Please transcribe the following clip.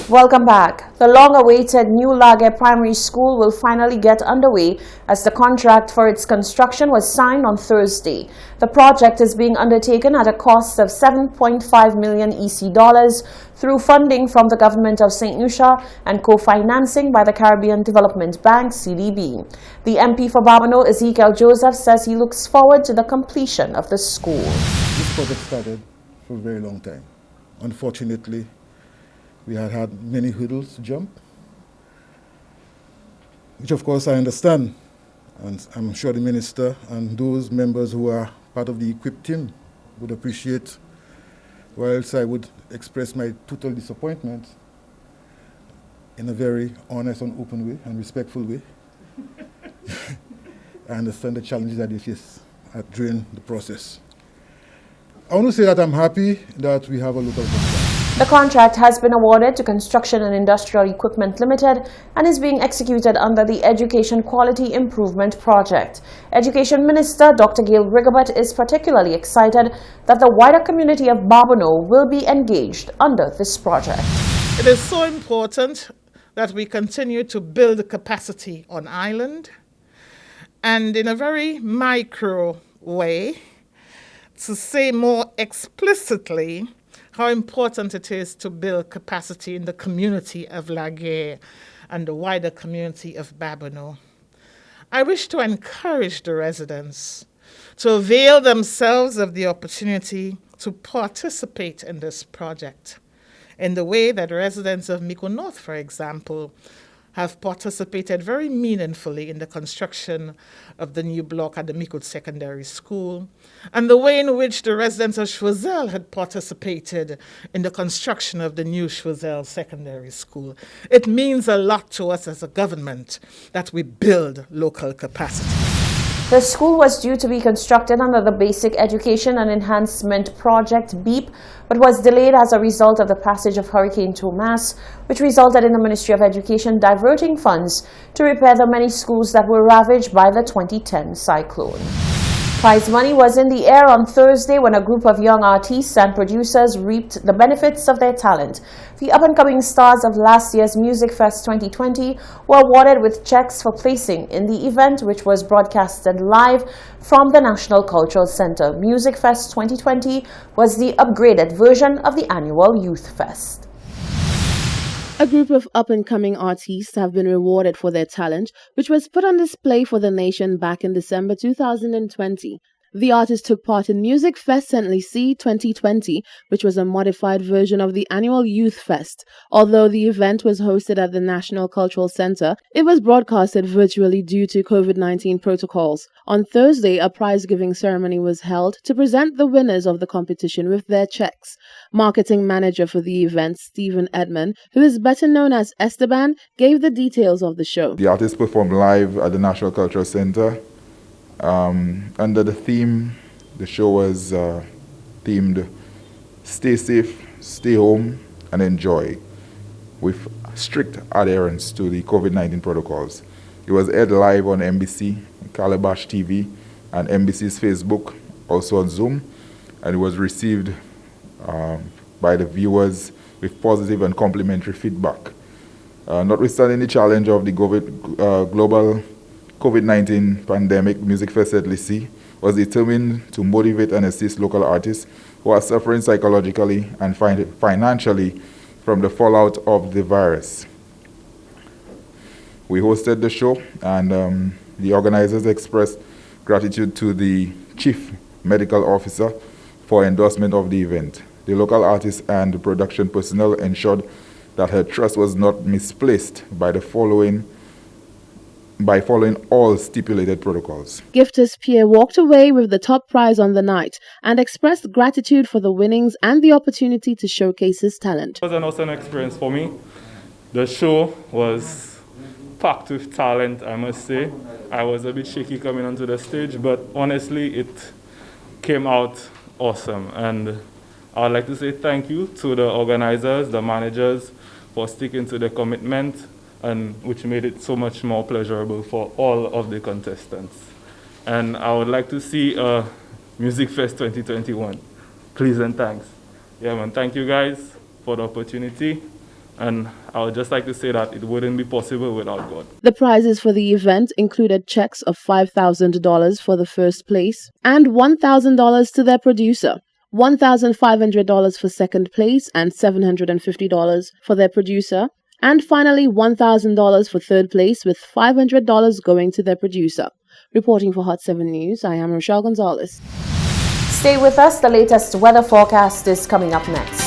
Welcome back. The long-awaited new Lage Primary School will finally get underway as the contract for its construction was signed on Thursday. The project is being undertaken at a cost of 7.5 million EC dollars through funding from the government of St. Lucia and co-financing by the Caribbean Development Bank, CDB. The MP for Barbano, Ezekiel Joseph, says he looks forward to the completion of the school. This project started for a very long time. Unfortunately, we had many hurdles to jump, which of course I understand, and I'm sure the minister and those members who are part of the equipped team would appreciate, whilst I would express my total disappointment in a very honest and open way and respectful way. I understand the challenges that they face during the process. I want to say that I'm happy that we have a local contract. The contract has been awarded to Construction and Industrial Equipment Limited and is being executed under the Education Quality Improvement Project. Education Minister Dr. Gail Rigobert is particularly excited that the wider community of Barbano will be engaged under this project. It is so important that we continue to build capacity on island and in a very micro way to say more explicitly how important it is to build capacity in the community of Lage and the wider community of Barbano. I wish to encourage the residents to avail themselves of the opportunity to participate in this project in the way that residents of Mico North, for example, have participated very meaningfully in the construction of the new block at the Mico Secondary School, and the way in which the residents of Choiseul had participated in the construction of the new Choiseul Secondary School. It means a lot to us as a government that we build local capacity. The school was due to be constructed under the Basic Education and Enhancement Project, BEEP, but was delayed as a result of the passage of Hurricane Tomas, which resulted in the Ministry of Education diverting funds to repair the many schools that were ravaged by the 2010 cyclone. Prize money was in the air on Thursday when a group of young artists and producers reaped the benefits of their talent. The up-and-coming stars of last year's Music Fest 2020 were awarded with checks for placing in the event, which was broadcasted live from the National Cultural Center. Music Fest 2020 was the upgraded version of the annual Youth Fest. A group of up-and-coming artists have been rewarded for their talent, which was put on display for the nation back in December 2020. The artists took part in Music Fest St. Lucie 2020, which was a modified version of the annual Youth Fest. Although the event was hosted at the National Cultural Center, it was broadcasted virtually due to COVID-19 protocols. On Thursday, a prize-giving ceremony was held to present the winners of the competition with their checks. Marketing manager for the event, Stephen Edmond, who is better known as Esteban, gave the details of the show. The artists performed live at the National Cultural Center. Under the theme, the show was themed Stay Safe, Stay Home and Enjoy, with strict adherence to the COVID-19 protocols. It was aired live on NBC, Calabash TV and NBC's Facebook, also on Zoom, and it was received by the viewers with positive and complimentary feedback. Notwithstanding the challenge of the global COVID-19 pandemic, Music Fest St. Lucie was determined to motivate and assist local artists who are suffering psychologically and financially from the fallout of the virus. We hosted the show, and the organizers expressed gratitude to the Chief Medical Officer for endorsement of the event. The local artists and the production personnel ensured that her trust was not misplaced by following all stipulated protocols. Gifters Pierre walked away with the top prize on the night and expressed gratitude for the winnings and the opportunity to showcase his talent. It was an awesome experience for me. The show was packed with talent, I must say. I was a bit shaky coming onto the stage, but honestly, it came out awesome. And I would like to say thank you to the organizers, the managers, for sticking to the commitment, and which made it so much more pleasurable for all of the contestants. And I would like to see Music Fest 2021. Please and thanks. Yeah, man, thank you guys for the opportunity. And I would just like to say that it wouldn't be possible without God. The prizes for the event included checks of $5,000 for the first place and $1,000 to their producer, $1,500 for second place and $750 for their producer, and finally $1,000 for third place with $500 going to their producer. Reporting for Hot 7 News, I am Rochelle Gonzalez. Stay with us. The latest weather forecast is coming up next.